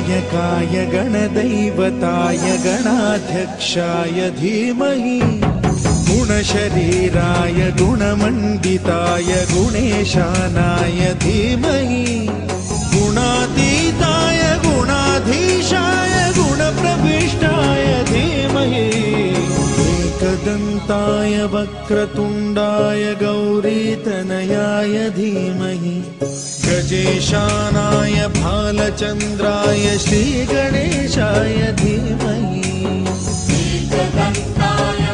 गणनायकाय गणदैवताय गणाध्यक्षाय धीमहि गुणशरीराय गुणमण्डिताय गुणेशानाय धीमहि गुणातीताय गुणाधीशाय गुणप्रविष्टाय धीमहि एकदन्ताय वक्रतुण्डाय गौरीतनयाय धीमहि गजेशानाय भालचन्द्राय श्रीगणेशाय धीमहि एकदन्ताय